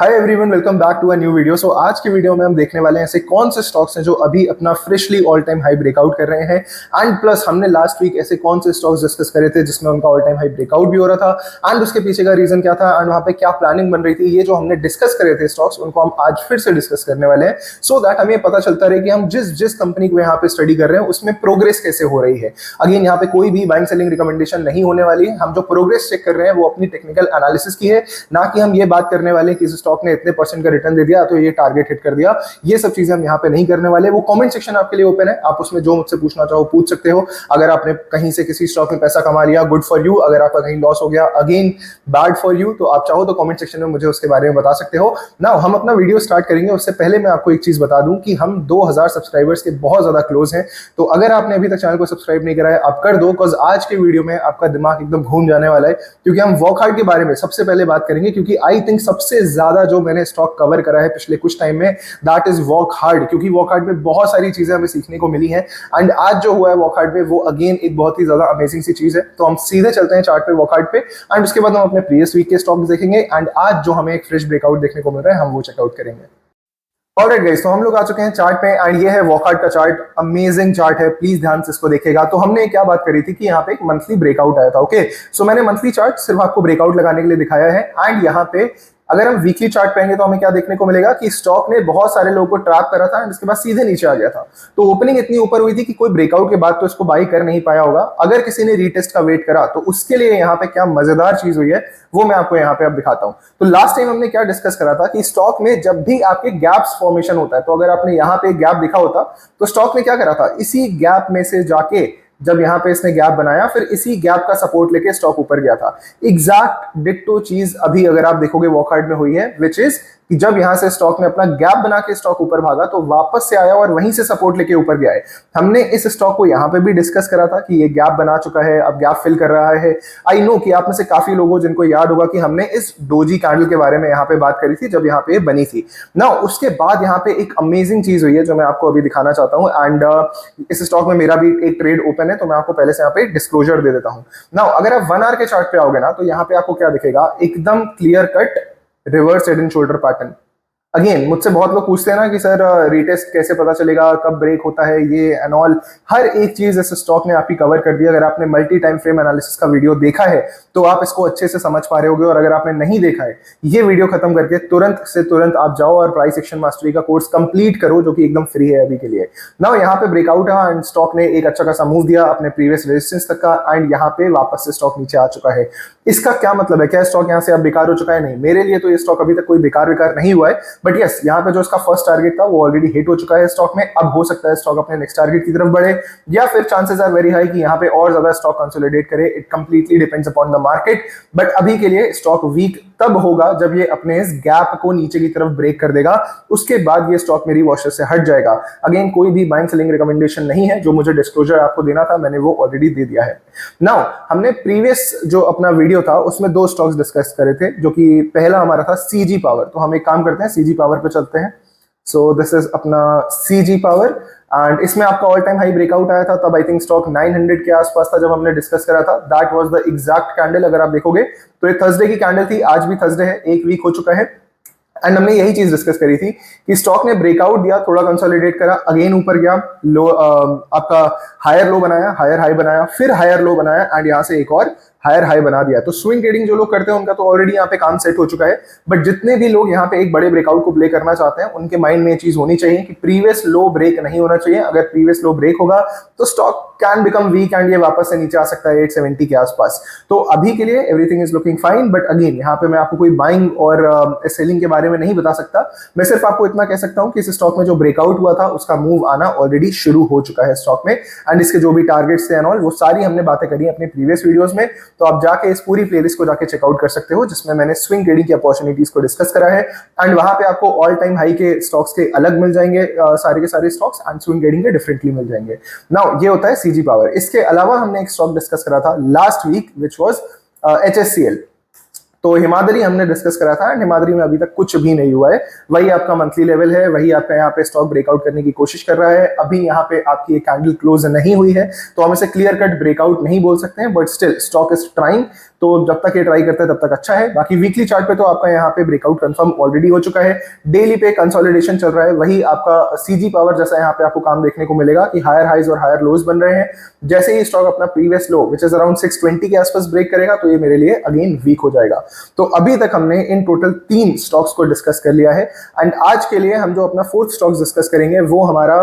Hi everyone, welcome back to a new video. So आज की video में हम देखने वाले हैं ऐसे कौन से स्टॉक्स हैं जो अभी अपना freshly all time high breakout कर रहे हैं। एंड प्लस हमने लास्ट वीक ऐसे कौन से स्टॉक्स डिस्कस करे थे जिसमें उनका ऑल टाइम हाई ब्रेकआउट भी हो रहा था एंड उसके पीछे का रीजन क्या था एंड वहां पे क्या प्लानिंग बन रही थी। ये जो हमने डिस्कस करे थे स्टॉक्स, उनको हम आज फिर से डिस्कस करने वाले हैं सो दैट हमें पता चलता रहे कि हम जिस जिस कंपनी को यहाँ पे स्टडी कर रहे हैं उसमें प्रोग्रेस कैसे हो रही है। अगेन यहाँ पे कोई भी बाइंग सेलिंग रिकमेंडेशन नहीं होने वाली है। हम जो प्रोग्रेस चेक कर रहे हैं वो अपनी टेक्निकल एनालिसिस की है, ना कि हम ये बात करने वाले कि इस स्टॉक ने इतने परसेंट का रिटर्न दे दिया तो ये टारगेट हिट कर दिया। ये सब चीजें हम यहाँ पे नहीं करने वाले। वो कमेंट सेक्शन आपके लिए ओपन है, आप उसमें जो मुझसे पूछना चाहो पूछ सकते हो। अगर आपने कहीं से किसी स्टॉक में पैसा कमा लिया, गुड फॉर यू। अगर आपका कहीं लॉस हो गया, अगेन बैड फॉर यू। तो आप चाहो तो कमेंट सेक्शन में मुझे उसके बारे में बता सकते हो ना। हम अपना वीडियो स्टार्ट करेंगे उससे पहले मैं आपको एक चीज बता दूं कि हम 2000 सब्सक्राइबर्स के बहुत ज्यादा क्लोज हैं। तो अगर आपने अभी तक चैनल को सब्सक्राइब नहीं करा है, आप कर दो, बिकॉज आज के वीडियो में आपका दिमाग एकदम घूम जाने वाला है। क्योंकि हम वॉक हार्ड के बारे में सबसे पहले बात करेंगे, क्योंकि आई थिंक सबसे ज्यादा जो मैंने स्टॉक कवर करा है पिछले कुछ टाइम में, दैट इज वॉक हार्ड। क्योंकि वॉक हार्ड में बहुत सारी चीजें हमें सीखने को मिली हैं एंड आज जो हुआ है वॉक हार्ड में वो अगेन एक बहुत ही ज्यादा अमेजिंग सी चीज है। तो हम सीधे चलते हैं चार्ट पे, वॉक हार्ड पे, एंड उसके बाद हम अपने प्रीवियस वीक के स्टॉक्स देखेंगे एंड आज जो हमें एक फ्रेश ब्रेकआउट देखने को मिल रहा है हम वो चेकआउट करेंगे। ऑलराइट गाइस, तो हम लोग आ चुके हैं चार्ट पे एंड ये है वॉक हार्ड का चार्ट। अमेजिंग चार्ट है, प्लीज ध्यान से इसको देखिएगा। तो हमने क्या बात करी थी कि यहाँ पे एक मंथली ब्रेकआउट आया था। ओके, सो मैंने मंथली चार्ट सिर्फ आपको ब्रेकआउट लगाने के लिए दिखाया है एंड यहाँ पे अगर हम वीकली चार्ट पेंगे तो हमें क्या देखने को मिलेगा कि स्टॉक ने बहुत सारे लोगों को ट्रैप करा था एंड इसके बाद सीधे नीचे आ गया था। तो ओपनिंग इतनी ऊपर हुई थी कि कोई ब्रेकआउट के बाद तो इसको बाई कर नहीं पाया होगा। अगर किसी ने रीटेस्ट का वेट करा तो उसके लिए यहाँ पे क्या मजेदार चीज हुई है वो मैं आपको यहाँ पे अब दिखाता हूँ। तो लास्ट टाइम हमने क्या डिस्कस करा था कि स्टॉक में जब भी आपके गैप्स फॉर्मेशन होता है, तो अगर आपने यहाँ पे गैप दिखा होता तो स्टॉक ने क्या करा था, इसी गैप में से जाके जब यहां पे इसने गैप बनाया फिर इसी गैप का सपोर्ट लेके स्टॉक ऊपर गया था। एग्जैक्ट डिट्टो चीज अभी अगर आप देखोगे वॉक हार्ड में हुई है, विच इज कि जब यहां से स्टॉक ने अपना गैप बना के स्टॉक ऊपर भागा तो वापस से आया और वहीं से सपोर्ट लेके ऊपर गया है। हमने इस स्टॉक को यहां पे भी डिस्कस करा था कि ये गैप बना चुका है, अब गैप फिल कर रहा है। आई नो कि आप में से काफी लोगों जिनको याद होगा कि हमने इस डोजी कैंडल के बारे में यहाँ पे बात करी थी जब यहाँ पे बनी थी ना। उसके बाद यहाँ पे एक अमेजिंग चीज हुई है जो मैं आपको अभी दिखाना चाहता हूँ एंड इस स्टॉक में मेरा भी एक ट्रेड ओपन है तो मैं आपको पहले से यहाँ पे डिस्क्लोजर दे देता हूँ ना। अगर आप 1 आवर के चार्ट पे आओगे ना तो यहाँ पे आपको क्या दिखेगा, एकदम clear cut reverse head and shoulder pattern. Again मुझसे बहुत लोग पूछते हैं ना कि सर रीटेस्ट कैसे पता चलेगा, कब ब्रेक होता है, ये एंड ऑल। हर एक चीज इस स्टॉक ने आपकी कवर कर दी। अगर आपने मल्टी टाइम फ्रेम एनालिसिस का वीडियो देखा है तो आप इसको अच्छे से समझ पा रहे होगे, और अगर आपने नहीं देखा है, ये वीडियो खत्म करके तुरंत से तुरंत आप जाओ और प्राइस एक्शन मास्टरी का कोर्स कंप्लीट करो जो कि एकदम फ्री है अभी के लिए ना। यहाँ पे ब्रेकआउट है एंड स्टॉक ने एक अच्छा खासा मूव दिया अपने प्रीवियस रेजिस्टेंस तक का एंड यहाँ पे वापस से स्टॉक नीचे आ चुका है। इसका क्या मतलब है, क्या स्टॉक यहाँ से अब बेकार हो चुका है? नहीं, मेरे लिए तो ये स्टॉक अभी तक कोई बेकार नहीं हुआ है, बट यस यहाँ पे जो इसका फर्स्ट टारगेट था वो ऑलरेडी हिट हो चुका है स्टॉक में। अब हो सकता है स्टॉक अपने नेक्स्ट टारगेट की तरफ बढ़े या फिर चांसेस आर वेरी हाई कि यहाँ पे और ज्यादा स्टॉक कंसोलिडेट करे। It completely depends upon the market, but अभी के लिए स्टॉक वीक तब होगा जब ये अपने इस गैप को नीचे की तरफ ब्रेक कर देगा। उसके बाद ये स्टॉक मेरी वॉचर से हट जाएगा। अगेन कोई भी बाइंग सेलिंग रिकमेंडेशन नहीं है, जो मुझे डिस्क्लोजर आपको देना था मैंने वो ऑलरेडी दे दिया है। नाउ हमने प्रीवियस जो अपना वीडियो था उसमें 2 स्टॉक्स डिस्कस करे थे, जो कि पहला हमारा था सीजी पावर। तो हम एक काम करते हैं, सीजी पावर पे चलते हैं। सो दिस इज अपना सीजी पावर एंड इसमें आपका ऑल टाइम हाई ब्रेकआउट आया था तब आई थिंक स्टॉक 900 के आसपास था जब हमने डिस्कस करा था। That was the exact candle. अगर आप देखोगे तो ये थर्सडे की कैंडल थी, आज भी थर्सडे है, एक वीक हो चुका है एंड हमने यही चीज डिस्कस करी थी कि स्टॉक ने ब्रेकआउट दिया, थोड़ा कंसोलिडेट करा, अगेन ऊपर गया, लो आपका हायर लो बनाया, हायर हाई बनाया, फिर हायर लो बनाया एंड यहां से एक और हायर हाई बना दिया। तो स्विंग ट्रेडिंग जो लोग करते हैं उनका तो ऑलरेडी यहाँ पे काम सेट हो चुका है, बट जितने भी लोग यहाँ पे एक बड़े ब्रेकआउट को प्ले करना चाहते हैं उनके माइंड में ये चीज होनी चाहिए कि प्रीवियस लो ब्रेक नहीं होना चाहिए। अगर प्रीवियस लो ब्रेक होगा तो stock can become weak and ये वापस से नीचे आ सकता है 870 के आसपास। तो अभी के लिए everything is looking fine, but again यहाँ पे मैं आपको कोई बाइंग और सेलिंग के बारे में नहीं बता सकता। मैं सिर्फ आपको इतना कह सकता हूँ कि इस स्टॉक में जो ब्रेकआउट हुआ था उसका मूव आना ऑलरेडी शुरू हो चुका है स्टॉक में एंड इसके जो भी टारगेट्स थे एंड ऑल वो सारी हमने बातें करी अपने प्रीवियस वीडियोस में। तो आप जाके इस पूरी प्लेलिस्ट को जाके चेकआउट कर सकते हो जिसमें मैंने स्विंग ट्रेडिंग की अपॉर्चुनिटीज को डिस्कस करा है एंड वहां पे आपको ऑल टाइम हाई के स्टॉक्स के अलग मिल जाएंगे, सारे के सारे स्टॉक्स, एंड स्विंग ट्रेडिंग के डिफरेंटली मिल जाएंगे। नाउ ये होता है सीजी पावर। इसके अलावा हमने एक स्टॉक डिस्कस करा था last week which was HSCL। तो हिमाद्री हमने डिस्कस करा था एंड हिमाद्री में अभी तक कुछ भी नहीं हुआ है। वही आपका मंथली लेवल है, वही आपका यहाँ पे स्टॉक ब्रेकआउट करने की कोशिश कर रहा है। अभी यहाँ पे आपकी एक कैंडल क्लोज नहीं हुई है तो हम इसे क्लियर कट ब्रेकआउट नहीं बोल सकते हैं, but still stock is trying. तो जब तक ये ट्राई करता है तब तक अच्छा है। बाकी वीकली चार्ट पे तो आपका यहाँ पे ब्रेकआउट कंफर्म ऑलरेडी हो चुका है। डेली पे कंसोलिडेशन चल रहा है, वही आपका सीजी पावर जैसा यहाँ पे आपको काम देखने को मिलेगा कि हायर हाइज और हायर लोज बन रहे हैं। जैसे ही स्टॉक अपना previous low which is around 620 के आसपास ब्रेक करेगा तो ये मेरे लिए अगेन वीक हो जाएगा। तो अभी तक हमने इन टोटल 3 स्टॉक्स को डिस्कस कर लिया है एंड आज के लिए हम जो अपना 4th स्टॉक डिस्कस करेंगे वो हमारा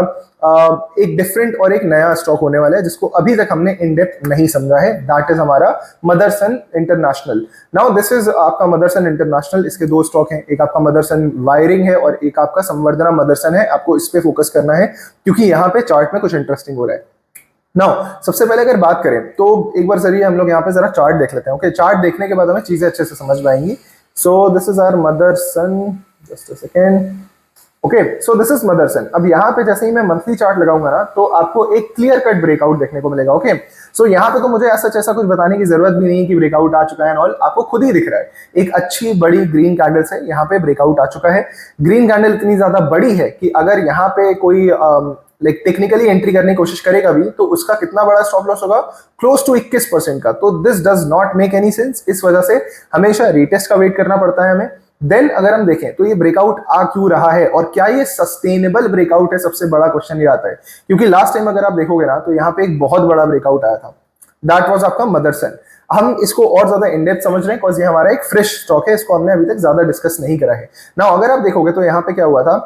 एक डिफरेंट और एक नया स्टॉक होने वाला है जिसको अभी तक हमने इन डेप्थ नहीं समझा है। दैट इज हमारा Motherson international. Now this is आपका मदरसन इंटरनेशनल। इसके 2 स्टॉक हैं, एक आपका मदरसन वायरिंग है और एक आपका संवर्धना मदरसन है। आपको इस पे फोकस करना है क्योंकि यहाँ पे चार्ट में कुछ इंटरेस्टिंग हो रहा है। नाउ सबसे पहले अगर बात करें तो एक बार जरिए हम लोग यहाँ पे जरा चार्ट देख लेते हैं। ओके, चार्ट देखने के बाद हमें चीजें अच्छे से समझ में आएंगी। So this is our Motherson, just a second. Okay, so this is Motherson. अब यहाँ पे जैसे ही मैं मंथली चार्ट लगाऊंगा ना तो आपको एक क्लियर कट ब्रेकआउट देखने को मिलेगा। ओके, सो यहाँ पे तो मुझे ऐसा कुछ बताने की जरूरत भी नहीं है कि ब्रेकआउट आ चुका है ऑल, आपको खुद ही दिख रहा है। एक अच्छी बड़ी ग्रीन कैंडल से यहाँ पे ब्रेकआउट आ चुका है। ग्रीन कैंडल इतनी ज्यादा बड़ी है कि अगर यहाँ पे कोई लाइक टेक्निकली एंट्री करने की कोशिश करेगा भी तो उसका कितना बड़ा स्टॉप लॉस होगा, क्लोज टू 21% का। तो this does not make any sense. इस वजह से हमेशा रीटेस्ट का वेट करना पड़ता है हमें। देन अगर हम देखें तो ये ब्रेकआउट आ क्यों रहा है और क्या ये सस्टेनेबल ब्रेकआउट है, सबसे बड़ा क्वेश्चन ये आता है। क्योंकि लास्ट टाइम अगर आप देखोगे ना तो यहाँ पे एक बहुत बड़ा ब्रेकआउट आया था, दैट वाज आपका मदरसन। हम इसको और ज्यादा इन डेप्थ समझ रहे हैं बिकॉज ये हमारा एक फ्रेश स्टॉक है, इसको हमने अभी तक ज्यादा डिस्कस नहीं करा है ना। अगर आप देखोगे तो यहाँ पे क्या हुआ था,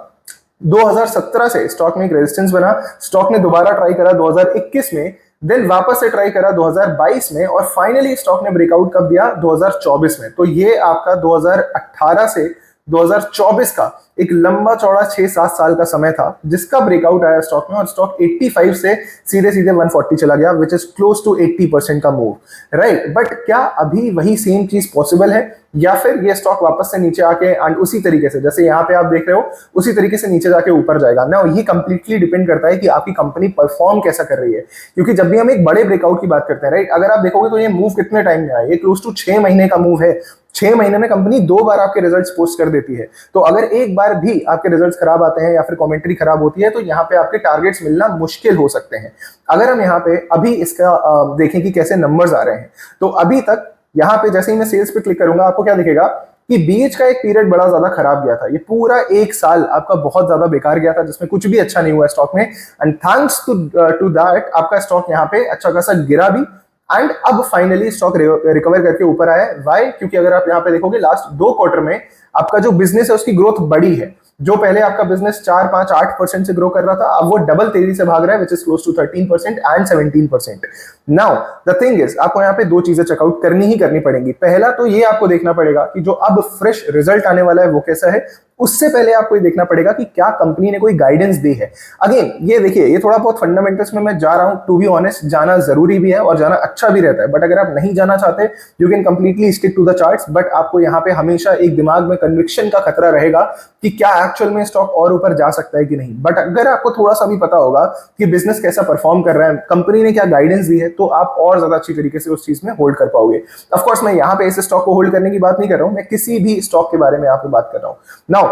2017 से स्टॉक में एक रेजिस्टेंस बना, स्टॉक ने दोबारा ट्राई करा 2021 में, देन वापस से ट्राई करा 2022 में और फाइनली स्टॉक ने ब्रेकआउट कब दिया, 2024 में। तो ये आपका 2018 से 2024 का एक लंबा चौड़ा 6-7 साल का समय था जिसका ब्रेकआउट आया स्टॉक में और स्टॉक 85 से सीधे सीधे 140 चला गया, विच इज क्लोज टू 80% का मूव, राइट। बट क्या अभी वही सेम चीज पॉसिबल है या फिर ये स्टॉक वापस से नीचे आके एंड उसी तरीके से जैसे यहाँ पे आप देख रहे हो उसी तरीके से नीचे जाके ऊपर जाएगा ना? ये कंप्लीटली डिपेंड करता है कि आपकी कंपनी परफॉर्म कैसा कर रही है। क्योंकि जब भी हम एक बड़े ब्रेकआउट की बात करते हैं, राइट, अगर आप देखोगे तो ये मूव कितने टाइम में आया, ये क्लोज टू 6 महीने का मूव है। 6 महीने में कंपनी 2 बार आपके रिजल्ट्स पोस्ट कर देती है। तो अगर एक बार भी आपके रिजल्ट्स खराब आते हैं या फिर कमेंट्री खराब होती है तो यहाँ पे आपके टारगेट्स मिलना मुश्किल हो सकते हैं। अगर हम यहाँ पे अभी इसका देखें कि कैसे नंबर्स आ रहे हैं तो अभी तक यहाँ पे जैसे ही मैं सेल्स पे क्लिक करूंगा आपको क्या दिखेगा कि बीच का एक पीरियड बड़ा ज्यादा खराब गया था। ये पूरा 1 साल आपका बहुत ज्यादा बेकार गया था जिसमें कुछ भी अच्छा नहीं हुआ स्टॉक में एंड थैंक्स टू दैट आपका स्टॉक यहाँ पे अच्छा खासा गिरा भी एंड अब फाइनली स्टॉक रिकवर करके ऊपर आया है। वाई? क्योंकि अगर आप यहाँ पे देखोगे लास्ट 2 क्वार्टर में आपका जो बिजनेस है उसकी ग्रोथ बढ़ी है। जो पहले आपका बिजनेस 4-5-8% से ग्रो कर रहा था अब वो डबल तेजी से भाग रहा है which is close to 13% and 17%। Now the thing is आपको यहाँ पे 2 चीजें चेकआउट करनी ही करनी पड़ेंगी। पहला तो ये आपको देखना पड़ेगा कि जो अब फ्रेश रिजल्ट आने वाला है वो कैसा है। उससे पहले आपको ये देखना पड़ेगा कि क्या कंपनी ने कोई गाइडेंस दी है। अगेन ये देखिए ये थोड़ा बहुत फंडामेंटल्स में मैं जा रहा हूं, टू बी ऑनेस्ट जाना जरूरी भी है और जाना अच्छा भी रहता है। बट अगर आप नहीं जाना चाहते you can completely stick to the charts. But आपको यहाँ पे हमेशा एक दिमाग में कन्विक्शन का खतरा रहेगा कि क्या एक्चुअल में स्टॉक और ऊपर जा सकता है कि नहीं। बट अगर आपको थोड़ा सा भी पता होगा कि बिजनेस कैसा परफॉर्म कर रहा है, कंपनी ने क्या गाइडेंस दी है, तो आप और ज्यादा अच्छी तरीके से उस चीज में होल्ड कर पाओगे। ऑफ कोर्स मैं यहाँ पे इस स्टॉक को होल्ड करने की बात नहीं कर रहा हूं, मैं किसी भी स्टॉक के बारे में आपको बात कर रहा हूं। नाउ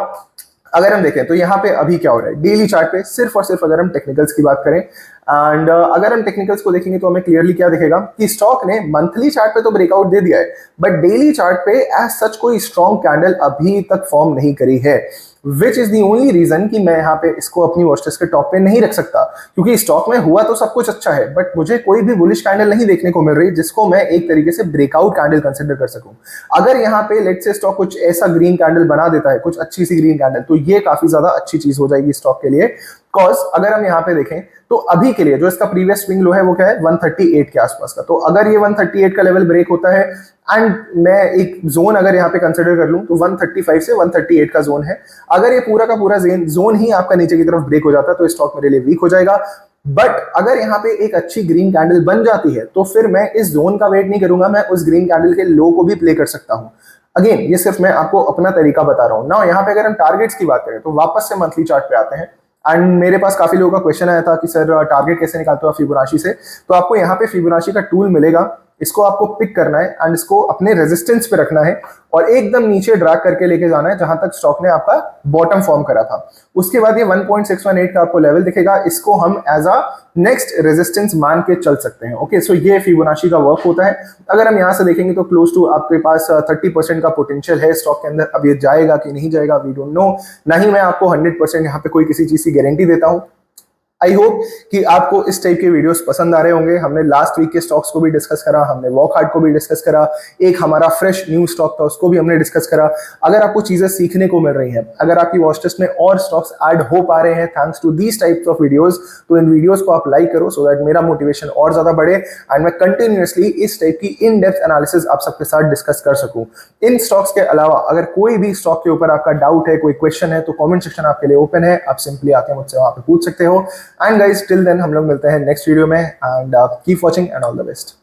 अगर हम देखें तो यहाँ पे अभी क्या हो रहा है डेली चार्ट पे, सिर्फ और सिर्फ अगर हम टेक्निकल्स की बात करें एंड अगर हम टेक्निकल्स को देखेंगे तो हमें क्लियरली क्या दिखेगा कि स्टॉक ने मंथली चार्ट पे तो ब्रेकआउट दे दिया है बट डेली चार्ट पे एज सच कोई स्ट्रॉन्ग कैंडल अभी तक फॉर्म नहीं करी है, which is the only reason कि मैं यहाँ पे इसको अपनी वॉच लिस्ट के टॉप पे नहीं रख सकता। क्योंकि स्टॉक में हुआ तो सब कुछ अच्छा है बट मुझे कोई भी बुलिश कैंडल नहीं देखने को मिल रही जिसको मैं एक तरीके से ब्रेकआउट कैंडल कंसिडर कर सकूं। अगर यहाँ पे लेट्स से स्टॉक कुछ ऐसा ग्रीन कैंडल बना देता है, कुछ अच्छी सी ग्रीन कैंडल, तो ये काफी ज्यादा अच्छी चीज हो जाएगी स्टॉक के लिए। कॉज अगर हम यहाँ पे देखें तो अभी के लिए जो इसका प्रीवियस स्विंग लो है वो क्या है 138 के आसपास का। तो अगर ये 138 का लेवल ब्रेक होता है एंड मैं एक जोन अगर यहाँ पे कंसिडर कर लूं तो 135 से 138 का जोन है। अगर ये पूरा का पूरा जोन ही आपका नीचे की तरफ ब्रेक हो जाता है तो स्टॉक मेरे लिए वीक हो जाएगा। बट अगर यहाँ पे एक अच्छी ग्रीन कैंडल बन जाती है तो फिर मैं इस जोन का वेट नहीं करूंगा, मैं उस ग्रीन कैंडल के लो को भी प्ले कर सकता हूँ। अगेन ये सिर्फ मैं आपको अपना तरीका बता रहा हूँ ना। यहाँ पे अगर हम टारगेट्स की बात करें तो वापस से मंथली चार्ट पे आते हैं एंड मेरे पास काफी लोगों का क्वेश्चन आया था कि सर टारगेट कैसे निकालते हो फिबोनाची से। तो आपको यहाँ पे फिबोनाची का टूल मिलेगा, इसको आपको पिक करना है एंड इसको अपने रेजिस्टेंस पे रखना है और एकदम नीचे ड्रैग करके लेके जाना है जहां तक स्टॉक ने आपका बॉटम फॉर्म करा था। उसके बाद ये 1.618 का आपको लेवल दिखेगा, इसको हम एज अ नेक्स्ट रेजिस्टेंस मान के चल सकते हैं। ओके, सो ये फिबोनाची का वर्क होता है। अगर हम यहां से देखेंगे तो क्लोज टू आपके पास 30% का पोटेंशियल है स्टॉक के अंदर। अब ये जाएगा कि नहीं जाएगा वी डोंट नो, ना ही मैं आपको 100% यहाँ पे कोई किसी चीज की गारंटी देता हूं। आई होप कि आपको इस टाइप के वीडियोस पसंद आ रहे होंगे। हमने लास्ट वीक के स्टॉक्स को भी डिस्कस करा, हमने वॉकहार्ड को भी डिस्कस करा, एक हमारा फ्रेश न्यू स्टॉक था उसको भी हमने डिस्कस करा। अगर आपको चीजें सीखने को मिल रही हैं, अगर आपकी वॉच लिस्ट में और स्टॉक्स ऐड हो पा रहे हैं thanks to these types of videos, तो इन वीडियोस को आप लाइक करो सो दैट मेरा मोटिवेशन और ज्यादा बढ़े एंड मैं कंटिन्यूअसली इस टाइप की इन डेप्थ एनालिसिस आप सबके साथ डिस्कस कर सकूं। इन स्टॉक्स के अलावा अगर कोई भी स्टॉक के ऊपर आपका डाउट है, कोई क्वेश्चन है, तो कॉमेंट सेक्शन आपके लिए ओपन है, आप सिंपली आके मुझसे वहां पे पूछ सकते हो। एंड गाइस टिल देन हम लोग मिलते हैं नेक्स्ट वीडियो में and keep watching and all the best.